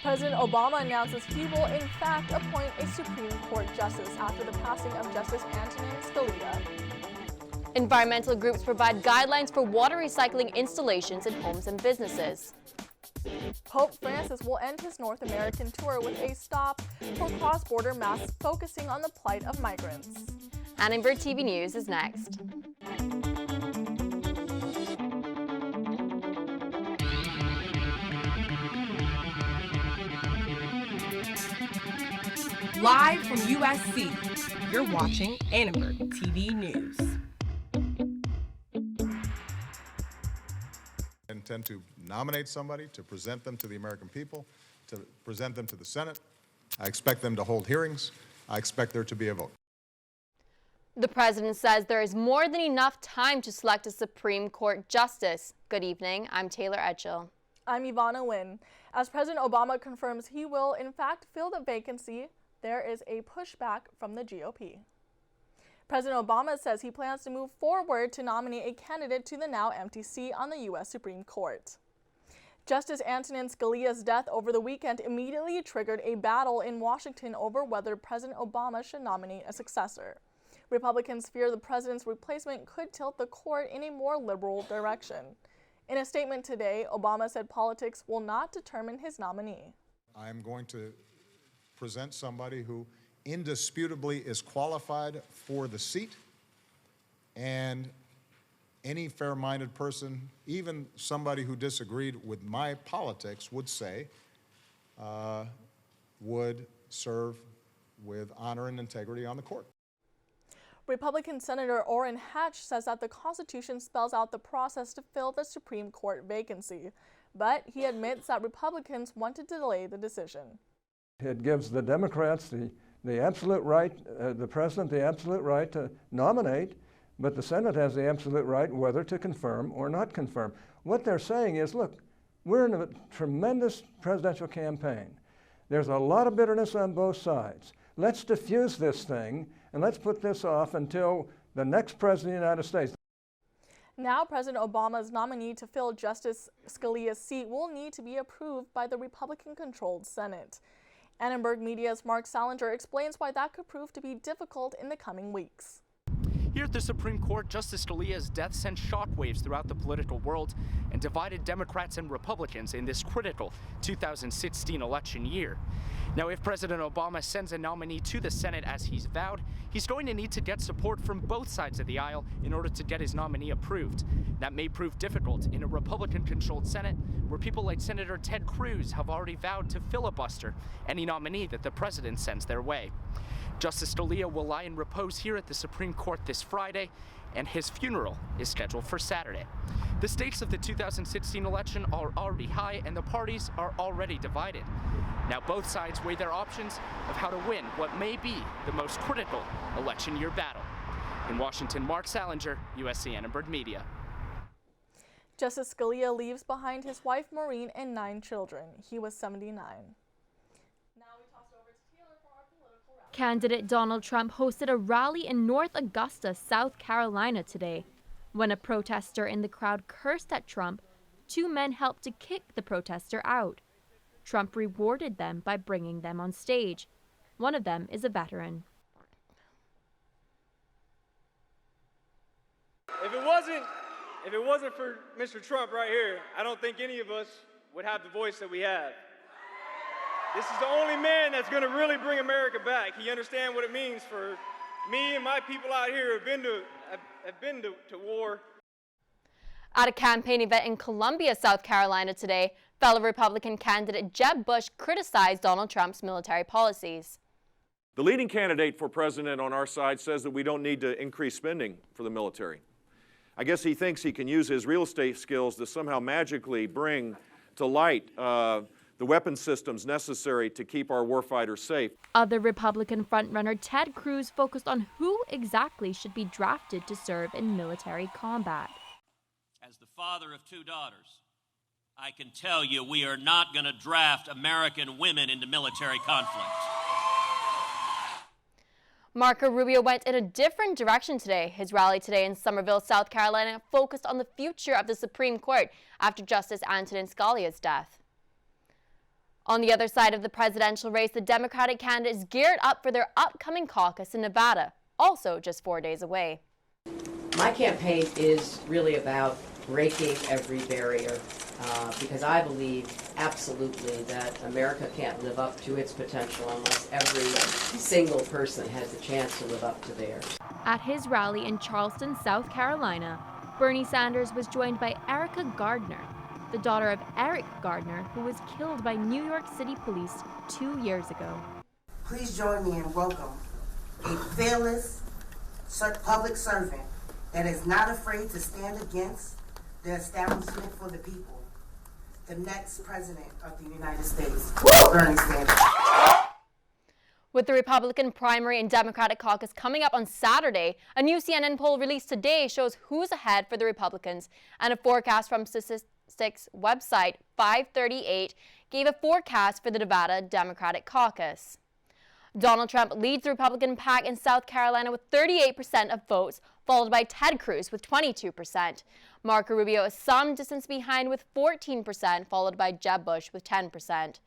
President Obama announces he will in fact appoint a Supreme Court justice after the passing of Justice Antonin Scalia. Environmental groups provide guidelines for water recycling installations in homes and businesses. Pope Francis will end his North American tour with a stop for cross-border mass focusing on the plight of migrants. Annenberg TV News is next. Live from USC, you're watching Annenberg TV News. I intend to nominate somebody, to present them to the American people, to present them to the Senate. I expect them to hold hearings. I expect there to be a vote. The president says there is more than enough time to select a Supreme Court justice. Good evening, I'm Taylor Etchell. I'm Ivana Nguyen. As President Obama confirms he will in fact fill the vacancy, there is a pushback from the GOP. President Obama says he plans to move forward to nominate a candidate to the now empty seat on the U.S. Supreme Court. Justice Antonin Scalia's death over the weekend immediately triggered a battle in Washington over whether President Obama should nominate a successor. Republicans fear the president's replacement could tilt the court in a more liberal direction. In a statement today, Obama said politics will not determine his nominee. I am going to present somebody who indisputably is qualified for the seat, and any fair-minded person, even somebody who disagreed with my politics, would say would serve with honor and integrity on the court. Republican Senator Orrin Hatch says that the Constitution spells out the process to fill the Supreme Court vacancy, but he admits that Republicans want to delay the decision. It gives the Democrats the absolute right, the president the absolute right to nominate, but the Senate has the absolute right whether to confirm or not confirm. What they're saying is, look, we're in a tremendous presidential campaign. There's a lot of bitterness on both sides. Let's diffuse this thing and let's put this off until the next president of the United States. Now, President Obama's nominee to fill Justice Scalia's seat will need to be approved by the Republican-controlled Senate. Annenberg Media's Mark Salinger explains why that could prove to be difficult in the coming weeks. Here at the Supreme Court, Justice Scalia's death sent shockwaves throughout the political world and divided Democrats and Republicans in this critical 2016 election year. Now, if President Obama sends a nominee to the Senate as he's vowed, he's going to need to get support from both sides of the aisle in order to get his nominee approved. That may prove difficult in a Republican-controlled Senate where people like Senator Ted Cruz have already vowed to filibuster any nominee that the president sends their way. Justice Scalia will lie in repose here at the Supreme Court this Friday, and his funeral is scheduled for Saturday. The stakes of the 2016 election are already high, and the parties are already divided. Now both sides weigh their options of how to win what may be the most critical election year battle. In Washington, Mark Salinger, USC Annenberg Media. Justice Scalia leaves behind his wife Maureen and 9 children. He was 79. Candidate Donald Trump hosted a rally in North Augusta, South Carolina today. When a protester in the crowd cursed at Trump, 2 men helped to kick the protester out. Trump rewarded them by bringing them on stage. One of them is a veteran. If it wasn't for Mr. Trump right here, I don't think any of us would have the voice that we have. This is the only man that's going to really bring America back. He understands what it means for me and my people out here who have been to war. At a campaign event in Columbia, South Carolina today, fellow Republican candidate Jeb Bush criticized Donald Trump's military policies. The leading candidate for president on our side says that we don't need to increase spending for the military. I guess he thinks he can use his real estate skills to somehow magically bring to light the weapon systems necessary to keep our warfighters safe. Other Republican frontrunner Ted Cruz focused on who exactly should be drafted to serve in military combat. As the father of 2 daughters, I can tell you we are not going to draft American women into military conflict. Marco Rubio went in a different direction today. His rally today in Summerville, South Carolina, focused on the future of the Supreme Court after Justice Antonin Scalia's death. On the other side of the presidential race, the Democratic candidates geared up for their upcoming caucus in Nevada, also just 4 days away. My campaign is really about breaking every barrier because I believe absolutely that America can't live up to its potential unless every single person has a chance to live up to theirs. At his rally in Charleston, South Carolina, Bernie Sanders was joined by Erica Gardner, the daughter of Eric Gardner, who was killed by New York City police 2 years ago. Please join me in welcoming a fearless public servant that is not afraid to stand against the establishment for the people, the next president of the United States, Bernie Sanders. With the Republican primary and Democratic caucus coming up on Saturday, a new CNN poll released today shows who's ahead for the Republicans, and a forecast from statistics website 538 gave a forecast for the Nevada Democratic caucus. Donald Trump leads the Republican pack in South Carolina with 38% of votes, followed by Ted Cruz with 22%. Marco Rubio is some distance behind with 14%, followed by Jeb Bush with 10%.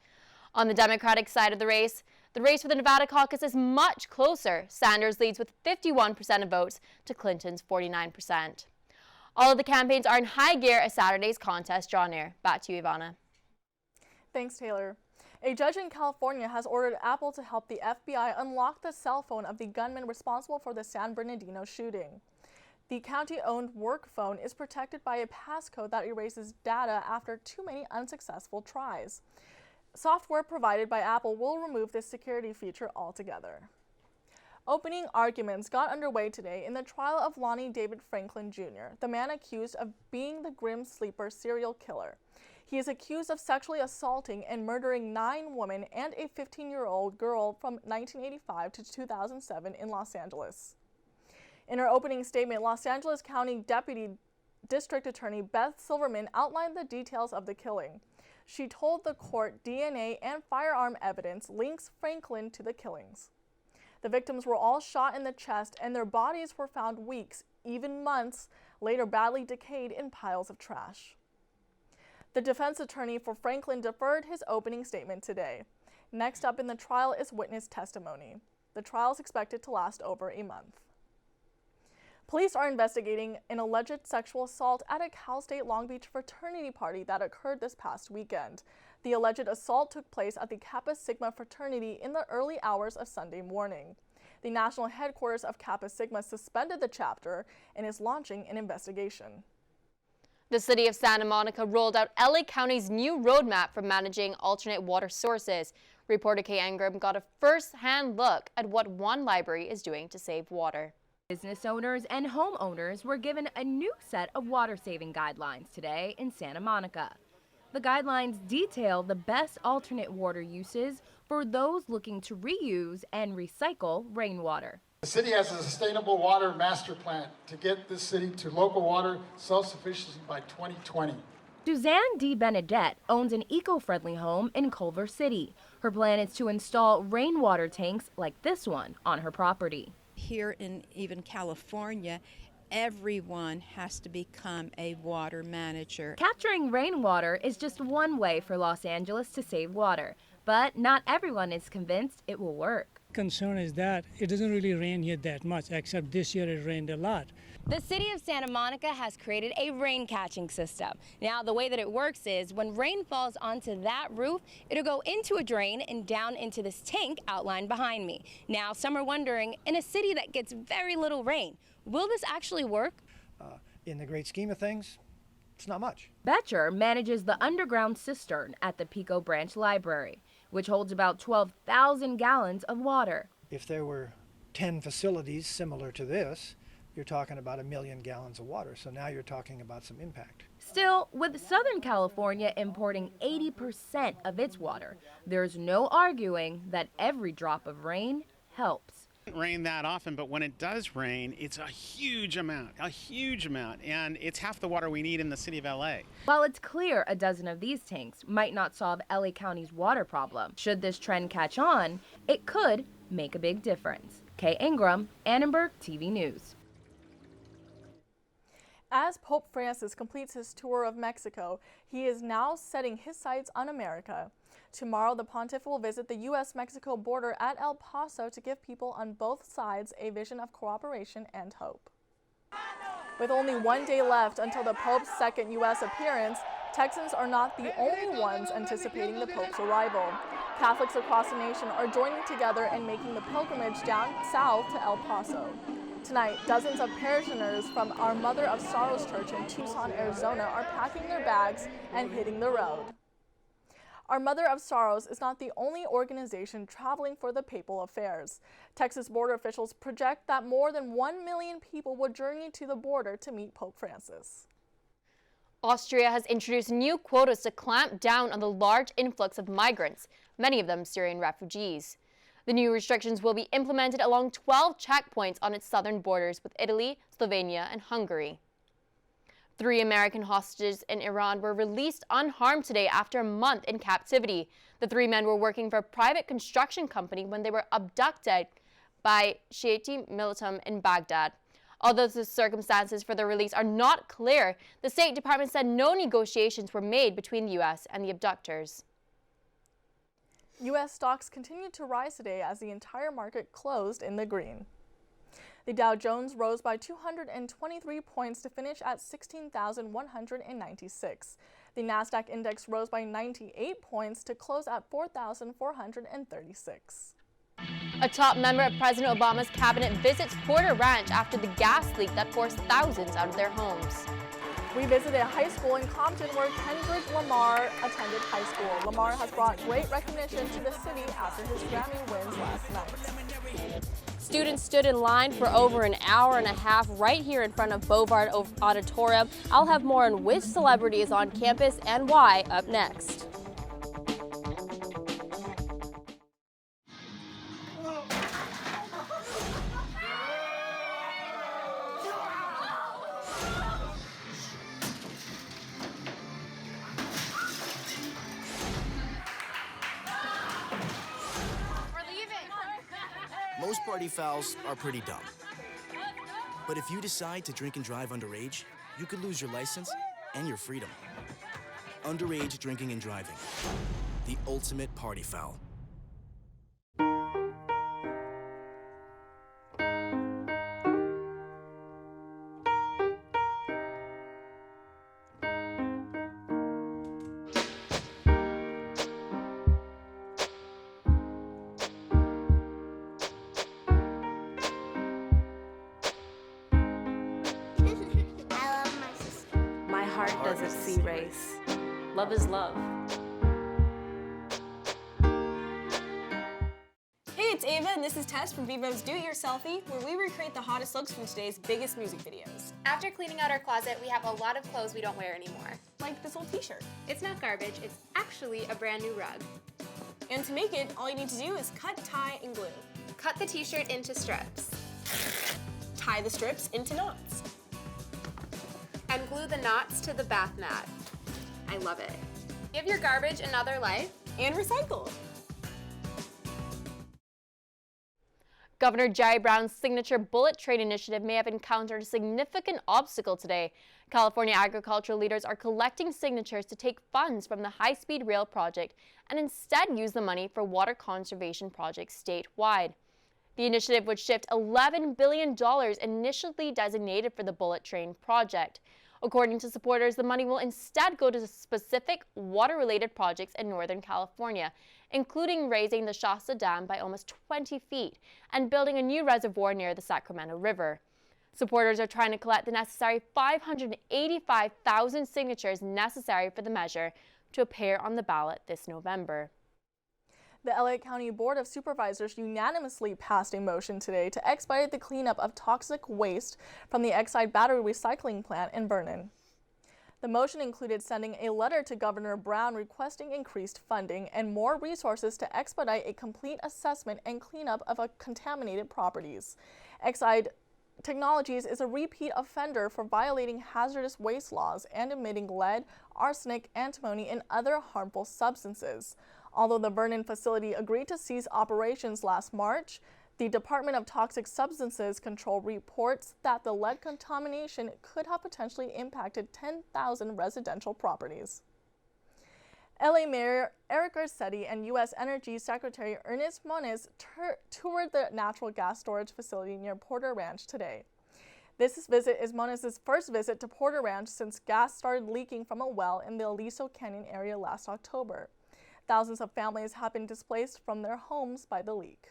On the Democratic side of the race for the Nevada caucus is much closer. Sanders leads with 51% of votes to Clinton's 49%. All of the campaigns are in high gear as Saturday's contest draw near. Back to you, Ivana. Thanks, Taylor. A judge in California has ordered Apple to help the FBI unlock the cell phone of the gunman responsible for the San Bernardino shooting. The county-owned work phone is protected by a passcode that erases data after too many unsuccessful tries. Software provided by Apple will remove this security feature altogether. Opening arguments got underway today in the trial of Lonnie David Franklin Jr., the man accused of being the Grim Sleeper serial killer. He is accused of sexually assaulting and murdering 9 women and a 15-year-old girl from 1985 to 2007 in Los Angeles. In her opening statement, Los Angeles County Deputy District Attorney Beth Silverman outlined the details of the killing. She told the court DNA and firearm evidence links Franklin to the killings. The victims were all shot in the chest, and their bodies were found weeks, even months, later badly decayed in piles of trash. The defense attorney for Franklin deferred his opening statement today. Next up in the trial is witness testimony. The trial is expected to last over a month. Police are investigating an alleged sexual assault at a Cal State Long Beach fraternity party that occurred this past weekend. The alleged assault took place at the Kappa Sigma fraternity in the early hours of Sunday morning. The national headquarters of Kappa Sigma suspended the chapter and is launching an investigation. The city of Santa Monica rolled out LA County's new roadmap for managing alternate water sources. Reporter Kay Ingram got a first-hand look at what one library is doing to save water. Business owners and homeowners were given a new set of water-saving guidelines today in Santa Monica. The guidelines detail the best alternate water uses for those looking to reuse and recycle rainwater. The city has a sustainable water master plan to get this city to local water self-sufficiency by 2020. Suzanne D. Benedette owns an eco-friendly home in Culver City. Her plan is to install rainwater tanks like this one on her property. Here in even California, everyone has to become a water manager. Capturing rainwater is just one way for Los Angeles to save water, but not everyone is convinced it will work. Concern is that it doesn't really rain here that much, except this year it rained a lot. The city of Santa Monica has created a rain catching system. Now, the way that it works is when rain falls onto that roof, it'll go into a drain and down into this tank outlined behind me. Now, some are wondering, in a city that gets very little rain, will this actually work? In the great scheme of things, it's not much. Betcher manages the underground cistern at the Pico Branch Library, which holds about 12,000 gallons of water. If there were 10 facilities similar to this, you're talking about 1 million gallons of water. So now you're talking about some impact. Still, with Southern California importing 80% of its water, there's no arguing that every drop of rain helps. It doesn't rain that often, but when it does rain, it's a huge amount, and it's half the water we need in the city of LA. While it's clear a dozen of these tanks might not solve LA County's water problem, should this trend catch on, it could make a big difference. Kay Ingram, Annenberg TV News. As Pope Francis completes his tour of Mexico, he is now setting his sights on America. Tomorrow, the pontiff will visit the U.S.-Mexico border at El Paso to give people on both sides a vision of cooperation and hope. With only 1 day left until the Pope's second U.S. appearance, Texans are not the only ones anticipating the Pope's arrival. Catholics across the nation are joining together and making the pilgrimage down south to El Paso. Tonight, dozens of parishioners from our Mother of Sorrows Church in Tucson, Arizona are packing their bags and hitting the road. Our Mother of Sorrows is not the only organization traveling for the papal affairs. Texas border officials project that more than 1 million people will journey to the border to meet Pope Francis. Austria has introduced new quotas to clamp down on the large influx of migrants, many of them Syrian refugees. The new restrictions will be implemented along 12 checkpoints on its southern borders with Italy, Slovenia, and Hungary. 3 American hostages in Iran were released unharmed today after a month in captivity. The 3 men were working for a private construction company when they were abducted by Shiite militants in Baghdad. Although the circumstances for their release are not clear, the State Department said no negotiations were made between the U.S. and the abductors. U.S. stocks continued to rise today as the entire market closed in the green. The Dow Jones rose by 223 points to finish at 16,196. The Nasdaq index rose by 98 points to close at 4,436. A top member of President Obama's cabinet visits Porter Ranch after the gas leak that forced thousands out of their homes. We visited a high school in Compton where Kendrick Lamar attended high school. Lamar has brought great recognition to the city after his Grammy wins last night. Students stood in line for over an hour and a half right here in front of Bovard Auditorium. I'll have more on which celebrity is on campus and why up next. Most party fouls are pretty dumb. But if you decide to drink and drive underage, you could lose your license and your freedom. Underage drinking and driving. The ultimate party foul. Doesn't see race. Love is love. Hey, it's Ava, and this is Tess from Vivo's Do It Your Selfie, where we recreate the hottest looks from today's biggest music videos. After cleaning out our closet, we have a lot of clothes we don't wear anymore. Like this old t-shirt. It's not garbage, it's actually a brand new rug. And to make it, all you need to do is cut, tie, and glue. Cut the t-shirt into strips. Tie the strips into knots. And glue the knots to the bath mat. I love it. Give your garbage another life. And recycle. Governor Jerry Brown's signature bullet train initiative may have encountered a significant obstacle today. California agricultural leaders are collecting signatures to take funds from the high-speed rail project and instead use the money for water conservation projects statewide. The initiative would shift $11 billion initially designated for the bullet train project. According to supporters, the money will instead go to specific water-related projects in Northern California, including raising the Shasta Dam by almost 20 feet and building a new reservoir near the Sacramento River. Supporters are trying to collect the necessary 585,000 signatures necessary for the measure to appear on the ballot this November. The LA County Board of Supervisors unanimously passed a motion today to expedite the cleanup of toxic waste from the Exide battery recycling plant in Vernon. The motion included sending a letter to Governor Brown requesting increased funding and more resources to expedite a complete assessment and cleanup of contaminated properties. Exide Technologies is a repeat offender for violating hazardous waste laws and emitting lead, arsenic, antimony, and other harmful substances. Although the Vernon facility agreed to cease operations last March, the Department of Toxic Substances Control reports that the lead contamination could have potentially impacted 10,000 residential properties. LA Mayor Eric Garcetti and U.S. Energy Secretary Ernest Moniz toured the natural gas storage facility near Porter Ranch today. This visit is Moniz's first visit to Porter Ranch since gas started leaking from a well in the Aliso Canyon area last October. Thousands of families have been displaced from their homes by the leak.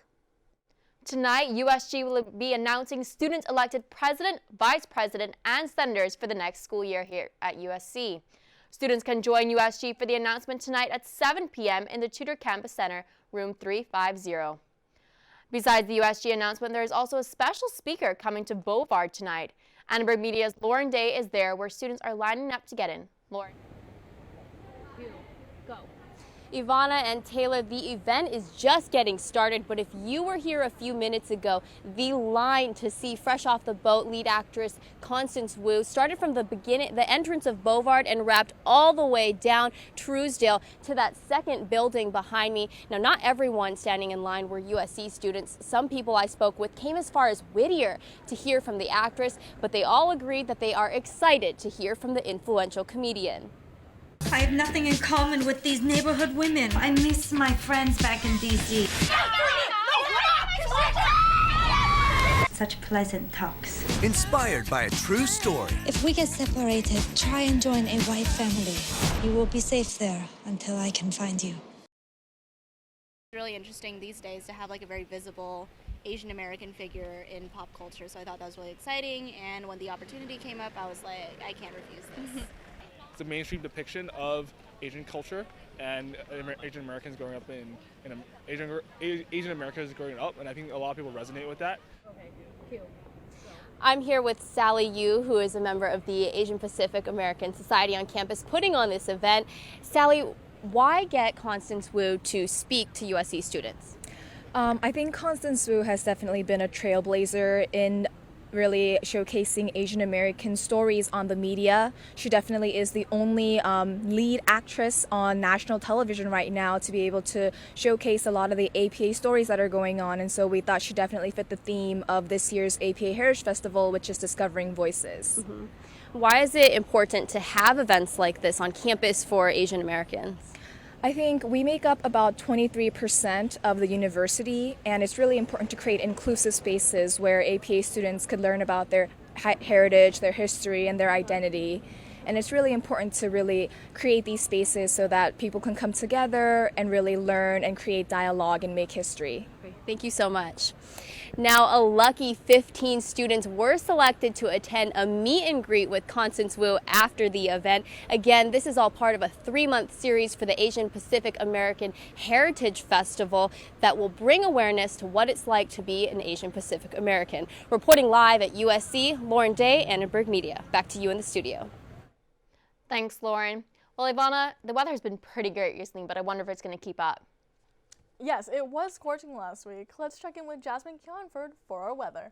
Tonight, USG will be announcing students elected president, vice president, and senators for the next school year here at USC. Students can join USG for the announcement tonight at 7 p.m. in the Tudor Campus Center, room 350. Besides the USG announcement, there is also a special speaker coming to Bovard tonight. Annenberg Media's Lauren Day is there where students are lining up to get in. Lauren. Go. Ivana and Taylor, the event is just getting started, but if you were here a few minutes ago, the line to see fresh off the boat lead actress Constance Wu started from the entrance of Bovard and wrapped all the way down Truesdale to that second building behind me. Now, not everyone standing in line were USC students. Some people I spoke with came as far as Whittier to hear from the actress, but they all agreed that they are excited to hear from the influential comedian. I have nothing in common with these neighborhood women. I miss my friends back in D.C. Such pleasant talks. Inspired by a true story. If we get separated, try and join a white family. You will be safe there until I can find you. It's really interesting these days to have like a very visible Asian American figure in pop culture, so I thought that was really exciting, and when the opportunity came up, I was like, I can't refuse this. It's a mainstream depiction of Asian culture and Asian Americans growing up in Asian Americans growing up, and I think a lot of people resonate with that. Okay, cute. I'm here with Sally Yu, who is a member of the Asian Pacific American Society on campus putting on this event. Sally, why get Constance Wu to speak to USC students? I think Constance Wu has definitely been a trailblazer in really showcasing Asian American stories on the media. She definitely is the only lead actress on national television right now to be able to showcase a lot of the APA stories that are going on, and so we thought she definitely fit the theme of this year's APA Heritage Festival, which is Discovering Voices. Mm-hmm. Why is it important to have events like this on campus for Asian Americans? I think we make up about 23% of the university, and it's really important to create inclusive spaces where APA students could learn about their heritage, their history, and their identity. And it's really important to really create these spaces so that people can come together and really learn and create dialogue and make history. Thank you so much. Now, a lucky 15 students were selected to attend a meet and greet with Constance Wu after the event. Again, this is all part of a 3-month series for the Asian Pacific American Heritage Festival that will bring awareness to what it's like to be an Asian Pacific American. Reporting live at USC, Lauren Day, Annenberg Media. Back to you in the studio. Thanks, Lauren. Well, Ivana, the weather has been pretty great recently, but I wonder if it's going to keep up. Yes, it was scorching last week. Let's check in with Jasmine Kionford for our weather.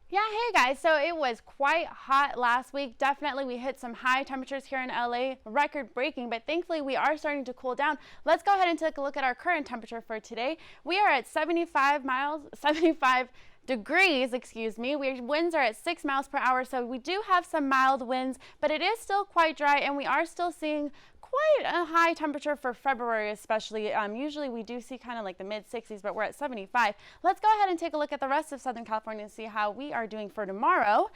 Yeah, hey guys, so it was quite hot last week. Definitely we hit some high temperatures here in LA, record breaking, but thankfully we are starting to cool down. Let's go ahead and take a look at our current temperature for today. We are at 75 degrees, winds are at 6 miles per hour, so we do have some mild winds, but it is still quite dry, and we are still seeing quite a high temperature for February especially. Usually we do see kind of like the mid-60s, but we're at 75. Let's go ahead and take a look at the rest of Southern California and see how we are doing for tomorrow.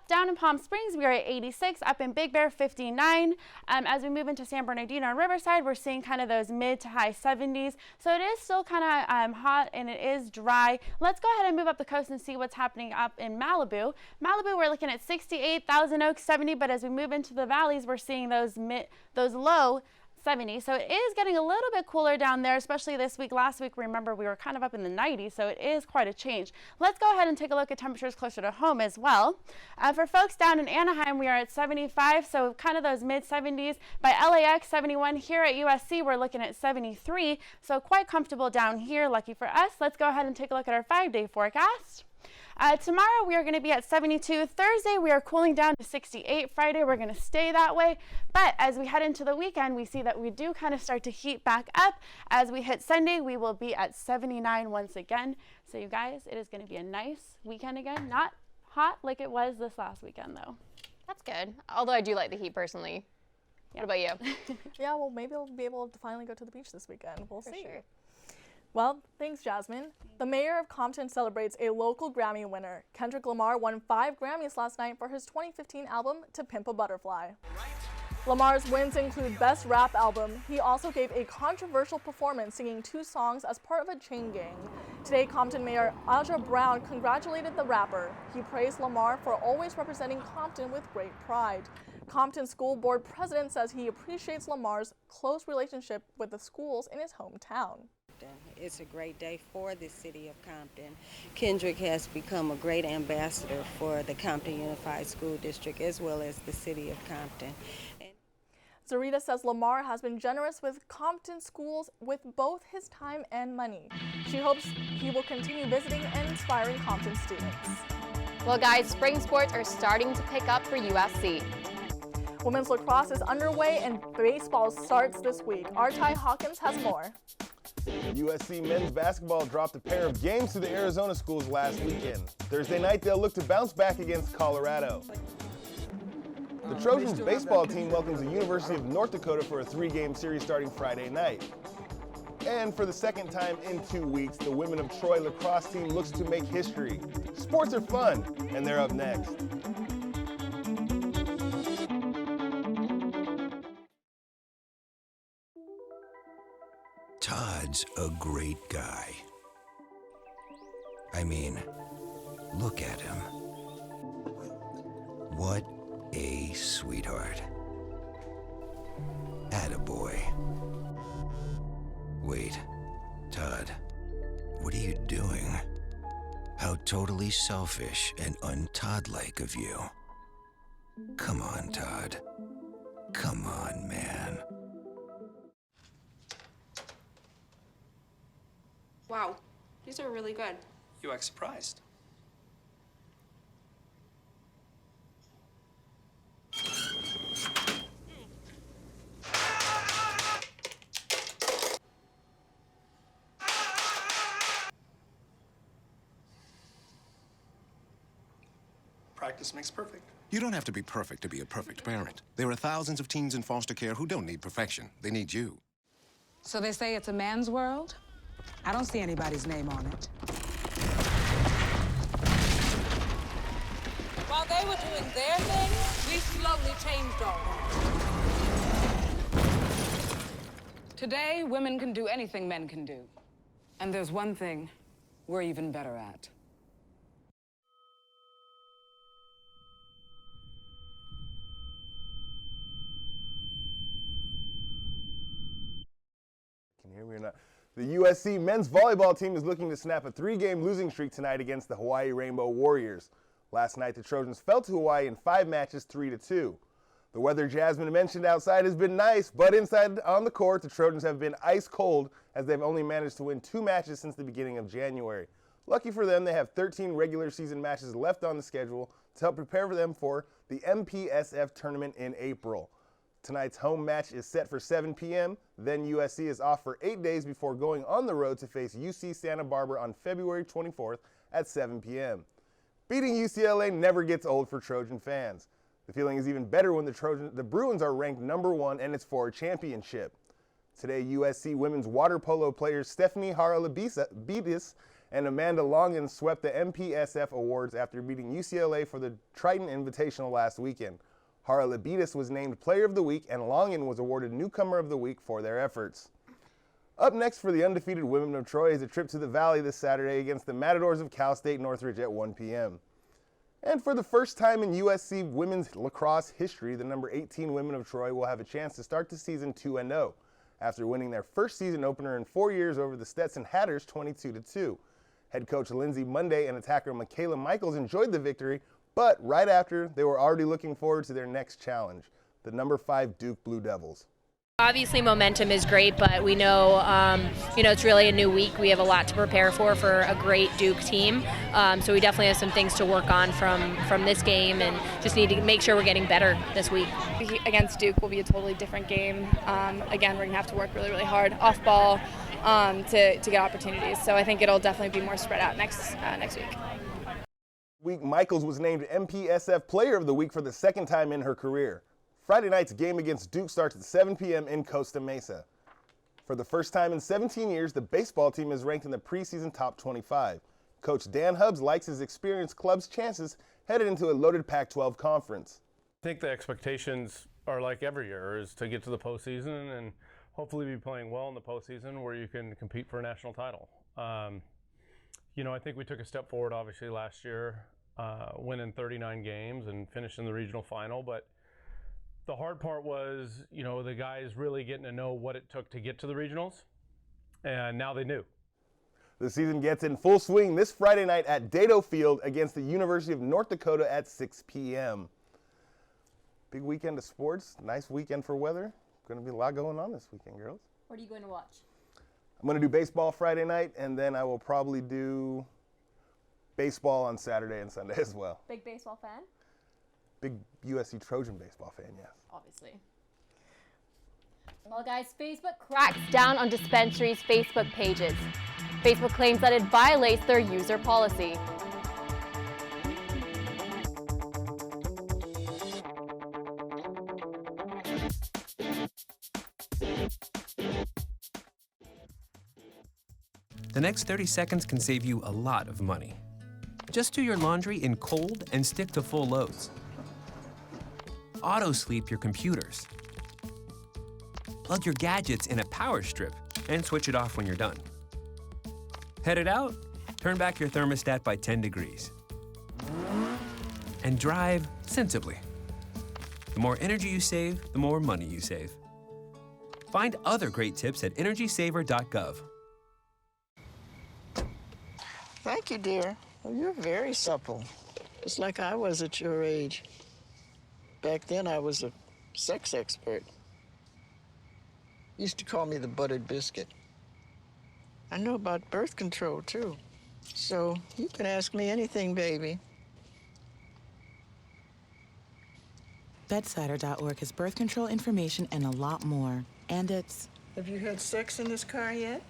Down in Palm Springs, we are at 86, up in Big Bear, 59. As we move into San Bernardino and Riverside, we're seeing kind of those mid to high 70s. So it is still kind of hot and it is dry. Let's go ahead and move up the coast and see what's happening up in Malibu. Malibu, we're looking at 68, Thousand Oaks, 70, but as we move into the valleys, we're seeing those low 70s. So it is getting a little bit cooler down there, especially this week. Last week, remember, we were kind of up in the 90s, so it is quite a change. Let's go ahead and take a look at temperatures closer to home as well. For folks down in Anaheim, we are at 75, so kind of those mid-70s. By LAX, 71. Here at USC, we're looking at 73, so quite comfortable down here. Lucky for us. Let's go ahead and take a look at our 5-day forecast. Tomorrow we are going to be at 72. Thursday we are cooling down to 68. Friday we're going to stay that way. But as we head into the weekend, we see that we do kind of start to heat back up. As we hit Sunday, we will be at 79 once again. So you guys, it is going to be a nice weekend again. Not hot like it was this last weekend though. That's good. Although I do like the heat personally. What about you? Yeah, well, maybe I'll be able to finally go to the beach this weekend. We'll see. Sure. Well, thanks, Jasmine. The mayor of Compton celebrates a local Grammy winner. Kendrick Lamar won 5 Grammys last night for his 2015 album, To Pimp a Butterfly. Lamar's wins include Best Rap Album. He also gave a controversial performance singing 2 songs as part of a chain gang. Today, Compton Mayor Aja Brown congratulated the rapper. He praised Lamar for always representing Compton with great pride. Compton School Board President says he appreciates Lamar's close relationship with the schools in his hometown. It's a great day for the city of Compton. Kendrick has become a great ambassador for the Compton Unified School District as well as the city of Compton. Zarita says Lamar has been generous with Compton schools with both his time and money. She hopes he will continue visiting and inspiring Compton students. Well, guys, spring sports are starting to pick up for USC. Women's lacrosse is underway and baseball starts this week. Artai Hawkins has more. USC men's basketball dropped a pair of games to the Arizona schools last weekend. Thursday night, they'll look to bounce back against Colorado. The Trojans baseball team welcomes the University of North Dakota for a 3-game series starting Friday night. And for the second time in 2 weeks, the women of Troy lacrosse team looks to make history. Sports are fun, and they're up next. Todd's a great guy. I mean, look at him. What a sweetheart. Attaboy. Wait, Todd, what are you doing? How totally selfish and un-Todd-like of you. Come on, Todd. Come on, man. Wow, these are really good. You act surprised. Practice makes perfect. You don't have to be perfect to be a perfect parent. There are thousands of teens in foster care who don't need perfection. They need you. So they say it's a man's world? I don't see anybody's name on it. While they were doing their thing, we slowly changed all that. Today, women can do anything men can do. And there's one thing we're even better at. Can you hear me or not? The USC men's volleyball team is looking to snap a 3-game losing streak tonight against the Hawaii Rainbow Warriors. Last night, the Trojans fell to Hawaii in 5 matches, 3-2. The weather Jasmine mentioned outside has been nice, but inside on the court, the Trojans have been ice cold as they've only managed to win 2 matches since the beginning of January. Lucky for them, they have 13 regular season matches left on the schedule to help prepare for them for the MPSF tournament in April. Tonight's home match is set for 7 p.m. Then USC is off for 8 days before going on the road to face UC Santa Barbara on February 24th at 7 p.m. Beating UCLA never gets old for Trojan fans. The feeling is even better when the Bruins are ranked #1 and it's for a championship. Today, USC women's water polo players Stephanie Haralabitis and Amanda Longan swept the MPSF awards after beating UCLA for the Triton Invitational last weekend. Haralabitis was named Player of the Week, and Longan was awarded Newcomer of the Week for their efforts. Up next for the undefeated women of Troy is a trip to the Valley this Saturday against the Matadors of Cal State Northridge at 1 p.m. And for the first time in USC women's lacrosse history, the number 18 women of Troy will have a chance to start the season 2-0 after winning their first season opener in 4 years over the Stetson Hatters 22-2. Head coach Lindsay Monday and attacker Michaela Michaels enjoyed the victory, but right after, they were already looking forward to their next challenge, the number 5 Duke Blue Devils. Obviously, momentum is great, but we know, it's really a new week. We have a lot to prepare for a great Duke team. So we definitely have some things to work on from this game, and just need to make sure we're getting better this week. Against Duke will be a totally different game. Again, we're going to have to work really, really hard off ball to get opportunities. So I think it'll definitely be more spread out next week. Michaels was named MPSF Player of the Week for the second time in her career. Friday night's game against Duke starts at 7 p.m. in Costa Mesa. For the first time in 17 years, the baseball team is ranked in the preseason top 25. Coach Dan Hubbs likes his experienced club's chances headed into a loaded Pac-12 conference. I think the expectations are like every year, is to get to the postseason and hopefully be playing well in the postseason where you can compete for a national title. You know, I think we took a step forward obviously last year, winning 39 games and finishing the regional final, but the hard part was, you know, the guys really getting to know what it took to get to the regionals, and now they knew. The season gets in full swing this Friday night at Dato Field against the University of North Dakota at 6 p.m. Big weekend of sports, nice weekend for weather. Going to be a lot going on this weekend, girls. What are you going to watch? I'm going to do baseball Friday night, and then I will probably do baseball on Saturday and Sunday as well. Big baseball fan? Big USC Trojan baseball fan, yes. Obviously. Well, guys, Facebook cracks down on dispensaries' Facebook pages. Facebook claims that it violates their user policy. The next 30 seconds can save you a lot of money. Just do your laundry in cold and stick to full loads. Auto-sleep your computers. Plug your gadgets in a power strip and switch it off when you're done. Headed out? Turn back your thermostat by 10 degrees. And drive sensibly. The more energy you save, the more money you save. Find other great tips at energysaver.gov. Thank you, dear. Well, you're very supple, just like I was at your age. Back then, I was a sex expert. Used to call me the buttered biscuit. I know about birth control, too. So you can ask me anything, baby. Bedsider.org has birth control information and a lot more. And it's... Have you had sex in this car yet?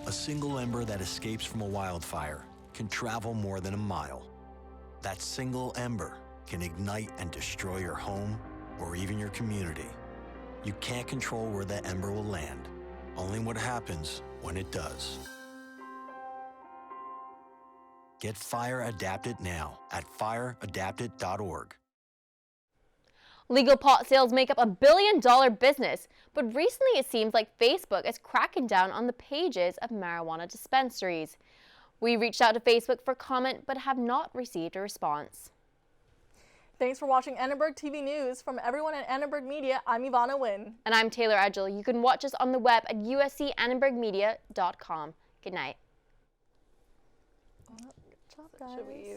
A single ember that escapes from a wildfire can travel more than a mile. That single ember can ignite and destroy your home or even your community. You can't control where that ember will land, only what happens when it does. Get Fire Adapted now at fireadapted.org. Legal pot sales make up a billion-dollar business, but recently it seems like Facebook is cracking down on the pages of marijuana dispensaries. We reached out to Facebook for comment, but have not received a response. Thanks for watching Annenberg TV News. From everyone at Annenberg Media, I'm Ivana Nguyen. And I'm Taylor Edgell. You can watch us on the web at uscannenbergmedia.com. Good night. Good job, guys. Should we